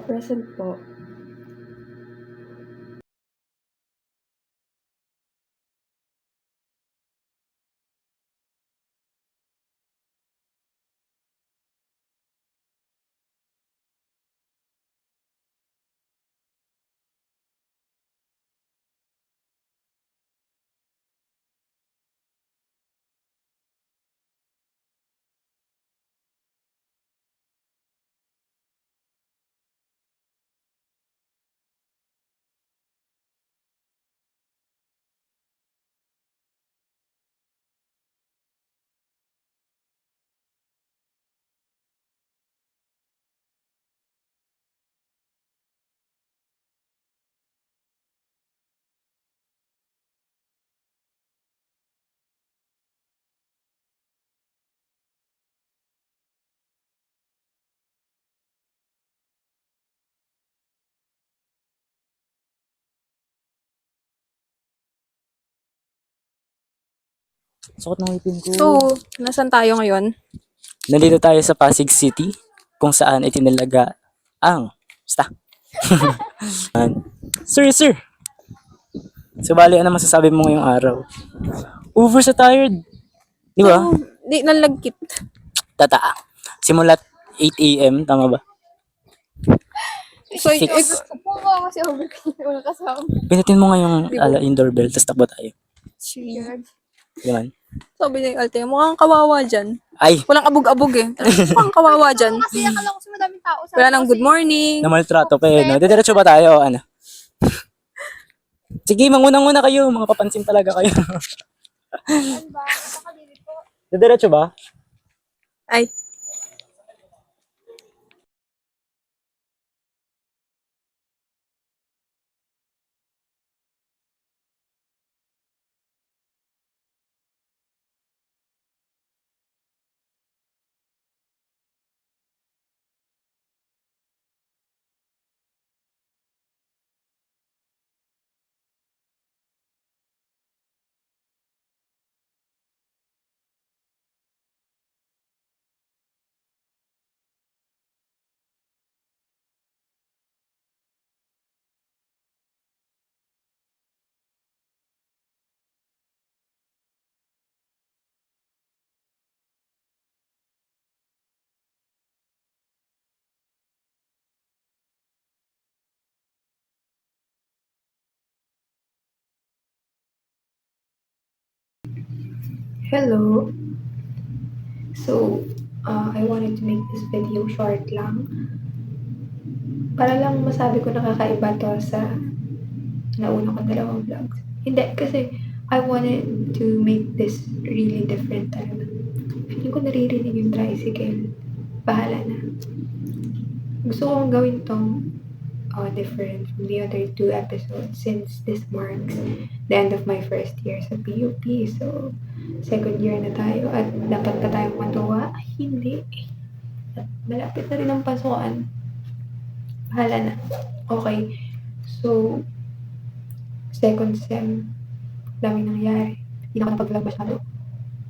Present po. Suot ng ngipin ko. So, nasan tayo ngayon? Nandito tayo sa Pasig City kung saan itinalaga ang Sir. So, bali, ano masasabi mo ngayong araw? Over sa tired. Di ba? So, di nalagkit. Tata. Simulat 8 a.m. Tama ba? So, 6. Oo, kasi overcome yung kasama. Pinutin mo nga yung doorbell, tapos takbo tayo. Yan. sabi ni Alte, mukhang kawawa dyan. Ay, Walang abog-abog eh. Mukhang kawawa dyan. Kasi akala ko sa madaming tao. Wala nang good morning. namaltrato pa eh. No? Didiretso ba tayo? Ano? Sige, manguna-nguna kayo. Mga papansin talaga kayo. Ano ba? Nakakadili po. Didiretso ba? Ay, Hello. So, I wanted to make this video short lang. Para lang masabi ko nakakaiba to sa nauna kong dalawang vlogs. Hindi, kasi I wanted to make this really different talaga. Feeling ko naririnig yung tricycle. Bahala na. Gusto kong gawin tong different from the other 2 episodes since this marks the end of my first year sa PUP. So, second year na tayo at dapat pa tayong matuwa. Ay, hindi. At malapit na rin ang pasukan. Bahala na. Okay. So, second sem, daming nangyari. Hindi na ako napag-vlog masyado.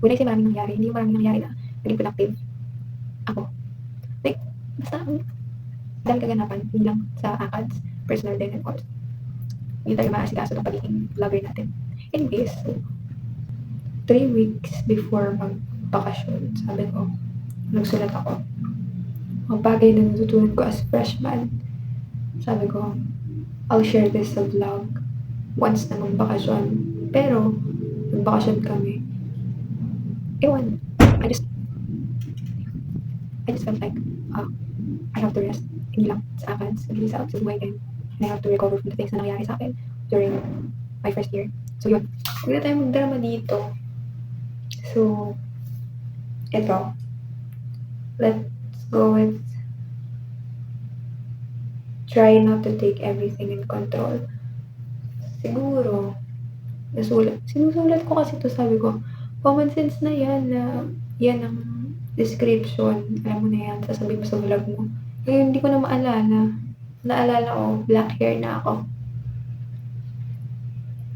When I say maraming nangyari, hindi yung maraming nangyari na naging productive. Ako. Like, basta, dami kaganapan. Hindi lang sa ACADS, personal din and all. Hindi tayo maasikaso ng pagiging vlogger natin. Anyways, so, 3 weeks before mag-bakasyon, sabi ko, nagsulat ako. Ang bagay na natutunan ko as freshman, sabi ko, I'll share this sa vlog once na mag-bakasyon. Pero, nag-bakasyon kami. Ewan, I just felt like, I have to rest. Hindi lang sa ACADS, hindi sa buhay din. And I have to recover from the things na nangyari sa akin during my first year. So yun, huwag na tayo magdrama dito. So, eto. Let's go with try not to take everything in control. Siguro, sinusulat ko kasi to, sabi ko, common sense na yan na yan ang description. Alam mo na yan, sasabihin mo sa vlog mo. Ngayon, hindi ko na maalala. Naalala ko, black hair na ako.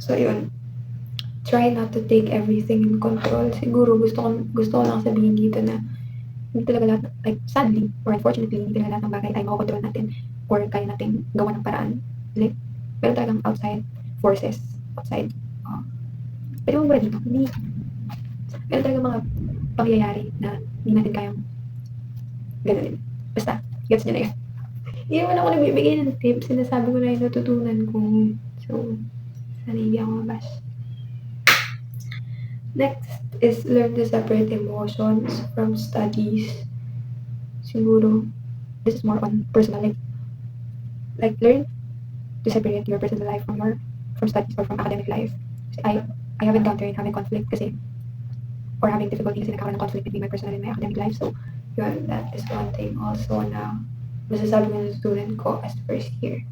So, yun. Try not to take everything in control. Siguro, gusto ko lang sabihin dito na hindi talaga lahat, like, sadly, or unfortunately, hindi talaga lahat ng bagay ay makokontrol natin. or kaya nating gawa ng paraan. Like, meron talagang outside forces, outside, pwede mo muna dito, hindi, meron talagang mga pangyayari na hindi natin kayang gano'n. Basta, gets nyo na yun. Hindi naman ako nagbibigay ng tips, sinasabi ko na yung natutunan ko. So, sana hindi ako mabash. Next is learn to separate emotions from studies. Siguro, this is more on personal life. Like, learn to separate your personal life from studies or from academic life. Kasi I have encountered having conflict kasi, or having difficulty kasi nagkakaroon ng conflict between my personal and my academic life. So, yun, that is one thing also na masasabi ko ng student ko as first year.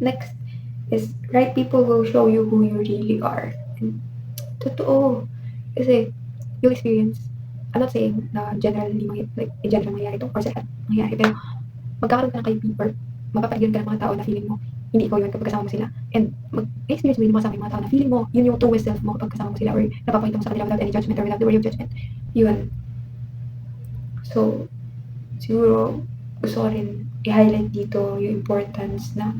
Next is right people will show you who you really are. And, totoo. Kasi, yung experience, I'm not saying na generally, like, in general mangyayari ito, or sa lahat mangyayari, pero magkakaroon ka ng kaibigan, or mapapaligyan ka ng mga tao na feeling mo, hindi ikaw yun kapag kasama mo sila. And mag-experience mo yung mga mga tao na feeling mo, yun yung truest self mo kapag kasama mo sila, or napapakita mo sa kanila without any judgment or without the word of judgment. Yun. So, siguro, gusto ko rin i-highlight dito yung importance na,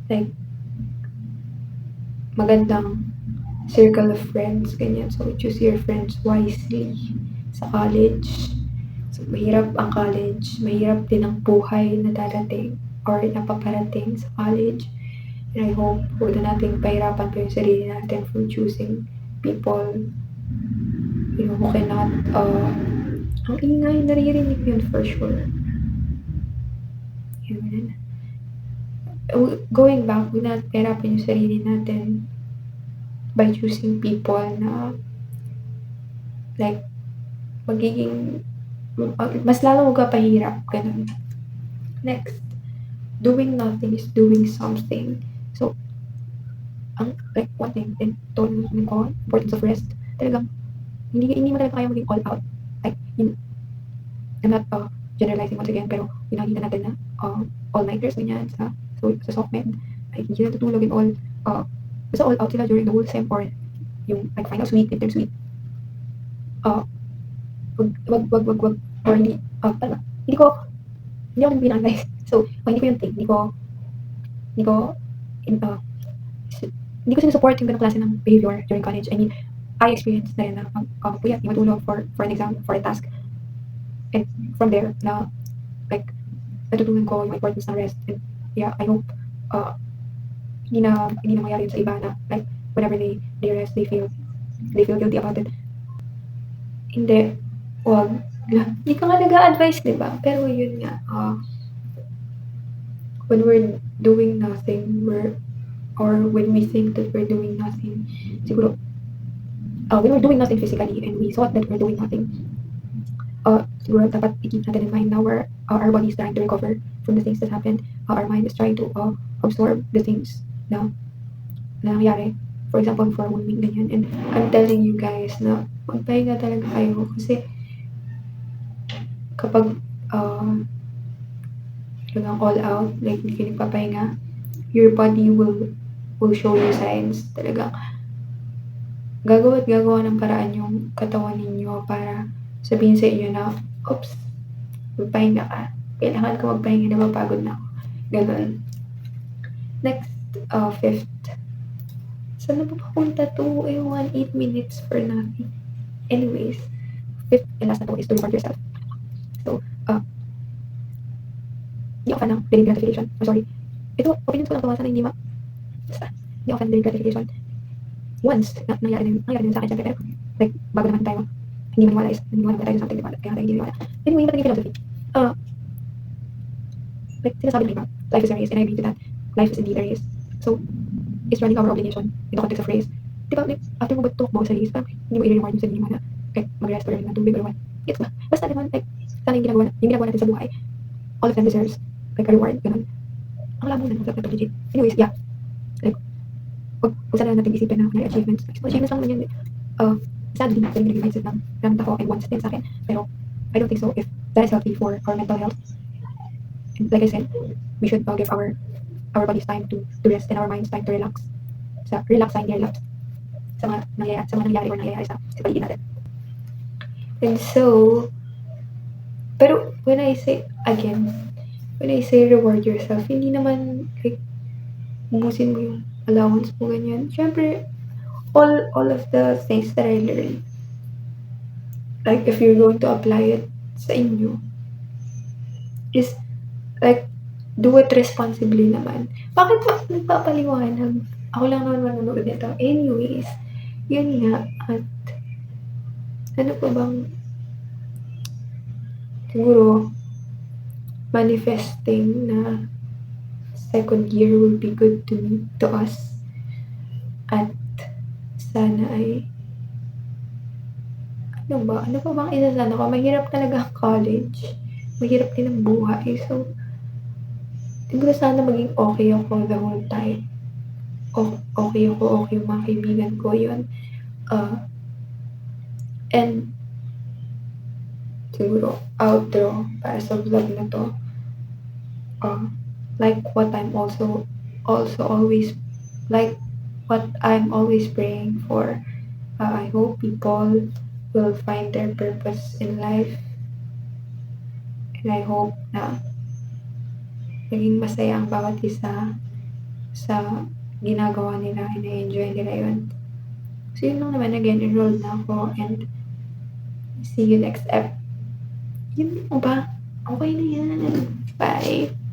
like, magandang circle of friends, ganyan. So, choose your friends wisely sa college. So, mahirap ang college. Mahirap din ang buhay na dadating or napaparating sa college. And I hope huwag na natin pahirapan pa yung sarili natin from choosing people, you know, who cannot, ang ingay, naririnig yun for sure. Yun. Going back, huwag na pahirapan yung sarili natin by choosing people na like magiging mas lalo magpapahirap, ganun. Next, doing nothing is doing something. So, like one thing, and told ko, importance of rest, talagang hindi mo talaga kaya maging all out. Like, I'm not generalizing once again, pero yung nakita natin na all-nighters, ganyan, sa SOCMED, ay hindi na tutulog in all, basta all out sila during the whole sem or yung like final week, midterm week. Wag, or hindi, hindi ako nag-advise. So, hindi ko yung thing, hindi ko sinusupport yung ganong klase ng behavior during college. I mean, I experienced na rin na puyat, hindi matulog for an exam, for a task. And from there, na, like, natutunan ko yung importance ng rest. And yeah, I hope, hindi na mangyari yun sa iba na, like, whenever they rest, they feel guilty about it. Hindi, wag. Hindi ka nga nag-a-advise, diba? Pero yun nga, when we're doing nothing, or when we think that we're doing nothing, siguro, when we're doing nothing physically and we thought that we're doing nothing, siguro dapat i-keep natin in mind na our body is trying to recover from the things that happened. Our mind is trying to absorb the things na nangyari. For example, for 1 week, ganyan. And I'm telling you guys na magpahinga talaga kayo kasi kapag talagang all out, like hindi kayo nagpapahinga, your body will show you signs. Talagang gagawa ng paraan yung katawan ninyo para sabihin sa inyo na, oops, magpahinga ka. Kailangan ko magpahinga na mapagod na ako. Ganun. Next, fifth. Saan na ba papunta to? Ewan, 8 minutes for nothing. Anyways, fifth and last na to is to reward yourself. So, hindi ako fan ng delayed gratification. I'm sorry. Ito, opinions ko lang ito, sana hindi basta, hindi ako fan ng delayed gratification. Once, nangyari din sa akin, syempre, pero, like, bago naman tayo, hindi maniwala tayo sa something, diba? Kaya hindi maniwala. Anyway, yung mating philosophy. Like, sinasabi ng iba, life is a race, and I agree to that. Life is indeed a race. So, it's running our obligation in the context of race. Diba, like, after mo ba tumakbo sa race, hindi mo i-reward yung sarili mo na, like, mag-rest or ng tubig or what. It's ba? Basta naman, like, sana yung ginagawa natin sa buhay, all of them deserves, like, a reward, ganun. Ang labo na, like, legit. Anyways, yeah. Like, kung sana natin isipin na may achievements. Achievements lang naman yun. Sadly, feeling naging mindset ng maraming tao and wants din sa akin. Pero, I don't think so if that is healthy for our mental health. And like I said, we should give our bodies time to rest and our minds time to relax. Relax sa hindi relax. Sa mga nangyayari or nangyayari sa paligid natin. And so, Pero when I say reward yourself, hindi naman like ubusin mo yung allowance mo, ganyan. Siyempre, all of the things that I learned, like if you're going to apply it sa inyo, is like do it responsibly naman. Bakit ba nagpapaliwanag? Ako lang naman manonood nito. Anyways, yun nga. At ano pa bang siguro manifesting na second year will be good to us. At sana ay ano pa bang isasana ko? Mahirap talaga ang college. Mahirap din ang buhay. So, siguro sana maging okay ako the whole time. Okay ako, okay yung mga kaibigan ko, yun. And siguro outro para sa vlog na to. Like what I'm also always praying for. I hope people will find their purpose in life. And I hope na maging masaya ang bawat isa sa ginagawa nila and na-enjoy nila yun. So yun lang naman, again, enrolled na ako and see you next ep. Yun lang ba? Okay na yan. Bye!